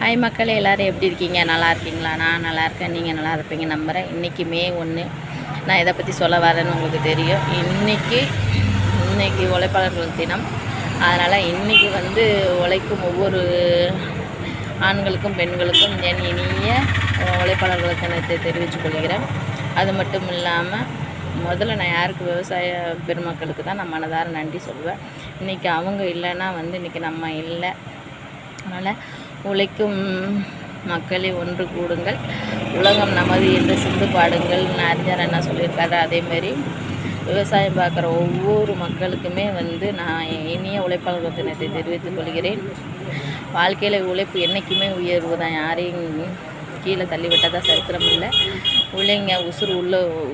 Hi மக்களே, எல்லோரும் எப்படி இருக்கீங்க? நல்லா இருக்கீங்களா? நான் நல்லா இருக்கேன். நீங்கள் நல்லா இருப்பீங்க நம்புகிறேன். இன்றைக்கி மே 1 நான் இதை பற்றி சொல்ல வரேன்னு உங்களுக்கு தெரியும். இன்றைக்கி உழைப்பாளர்கள் தினம். அதனால் இன்றைக்கி உழைக்கும் ஒவ்வொரு ஆண்களுக்கும் பெண்களுக்கும் என் இனிய உழைப்பாளர்கள் தினத்தை தெரிவித்துக் கொள்கிறேன். அது மட்டும் இல்லாமல் முதல்ல நான் யாருக்கு விவசாய பெருமக்களுக்கு தான் நான் மனதார நன்றி சொல்வேன். இன்றைக்கி அவங்க இல்லைன்னா இன்றைக்கி நம்ம இல்லை. அதனால் உழைக்கும் மக்களை ஒன்று கூடுங்கள், உலகம் நமது என்று சிந்து பாடுங்கள் அறிஞர் என்ன சொல்லியிருக்காரு. அதேமாரி விவசாயம் பார்க்குற ஒவ்வொரு மக்களுக்குமே நான் இனிய உழைப்பாளர்கள் தினத்தை தெரிவித்துக் கொள்கிறேன். வாழ்க்கையில் உழைப்பு என்றைக்குமே உயர்வு தான். யாரையும் கீழே தள்ளிவிட்டதாக சரித்திரம் இல்லை. உழைங்க,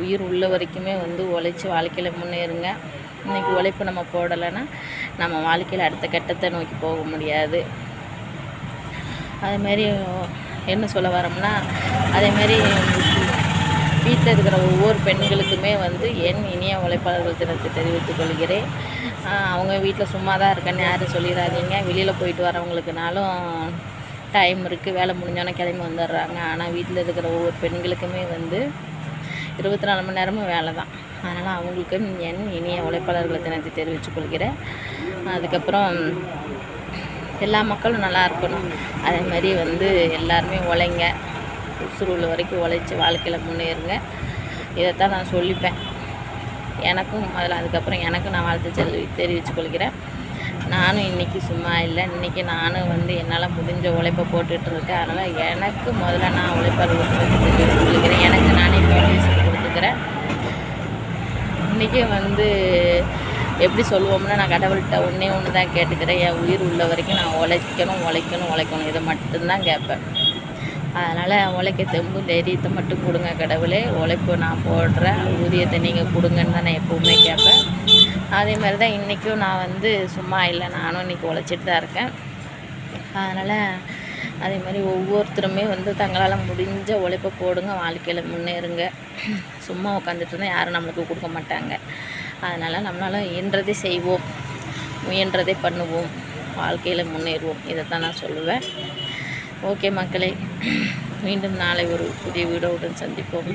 உயிர் உள்ள வரைக்குமே உழைச்சி வாழ்க்கையில் முன்னேறுங்க. இன்றைக்கி உழைப்பு நம்ம போடலைன்னா நம்ம வாழ்க்கையில் அடுத்த கட்டத்தை நோக்கி போக முடியாது. அதேமாரி என்ன சொல்ல வரோம்னா, அதேமாரி வீட்டில் இருக்கிற ஒவ்வொரு பெண்களுக்குமே என் இனிய உழைப்பாளர்கள் தினத்தை தெரிவித்துக் கொள்கிறேன். அவங்க வீட்டில் சும்மா தான் இருக்கேன்னு யாரும் சொல்லிடாதீங்க. வெளியில் போயிட்டு வரவங்களுக்குனாலும் டைம் இருக்குது, வேலை முடிஞ்சோன்னே கிளம்பி வந்துடுறாங்க. ஆனால் வீட்டில் இருக்கிற ஒவ்வொரு பெண்களுக்குமே 24 மணி நேரமும் வேலை தான். அதனால் அவங்களுக்கு என் இனிய உழைப்பாளர்கள் தினத்தை தெரிவித்துக் கொள்கிறேன். அதுக்கப்புறம் எல்லா மக்களும் நல்லா இருக்கணும். அதேமாதிரி எல்லாருமே உழைங்க, உசுறு உள்ள வரைக்கும் உழைச்சி வாழ்க்கையில் முன்னேறுங்க. இதைத்தான் நான் சொல்லிப்பேன். எனக்கும் அதுக்கப்புறம் எனக்கு நான் வாழ்த்து தெரிவித்துக் கொள்கிறேன். நானும் இன்றைக்கி சும்மா இல்லை. இன்றைக்கி நானும் என்னால் முடிஞ்ச உழைப்பை போட்டுட்ருக்கேன். அதனால் எனக்கு முதல்ல நான் உழைப்பாளர்கள் தெரிவித்துக் கொள்கிறேன். எனக்கு நானே மோட்டிவேஷன் கொடுத்துக்கிறேன். இன்றைக்கி எப்படி சொல்லுவோம்னா, நான் கடவுள்கிட்ட ஒன்று தான் கேட்டுக்கிறேன். என் உயிர் உள்ள வரைக்கும் நான் உழைக்கணும். இதை மட்டும்தான் கேட்பேன். அதனால் உழைக்க தெம்பு தைரியத்தை மட்டும் கொடுங்க கடவுளே. உழைப்பு நான் போடுறேன், ஊதியத்தை நீங்கள் கொடுங்கன்னு தான் நான் எப்போவுமே கேட்பேன். அதே மாதிரி தான் இன்றைக்கும் நான் சும்மா இல்லை, நானும் இன்றைக்கி உழைச்சிட்டு தான் இருக்கேன். அதனால் அதே மாதிரி ஒவ்வொருத்தருமே தங்களால் முடிஞ்ச உழைப்பை போடுங்க, வாழ்க்கையில் முன்னேறுங்க. சும்மா உட்காந்துட்டு இருந்தால் யாரும் நம்மளுக்கு கொடுக்க மாட்டாங்க. அதனால் நம்மளால் இயன்றதை செய்வோம், முயன்றதை பண்ணுவோம், வாழ்க்கையில் முன்னேறுவோம். இதைத்தான் நான் சொல்லுவேன். ஓகே மக்களே, மீண்டும் நாளை ஒரு புதிய வீடியோவுடன் சந்திப்போம்.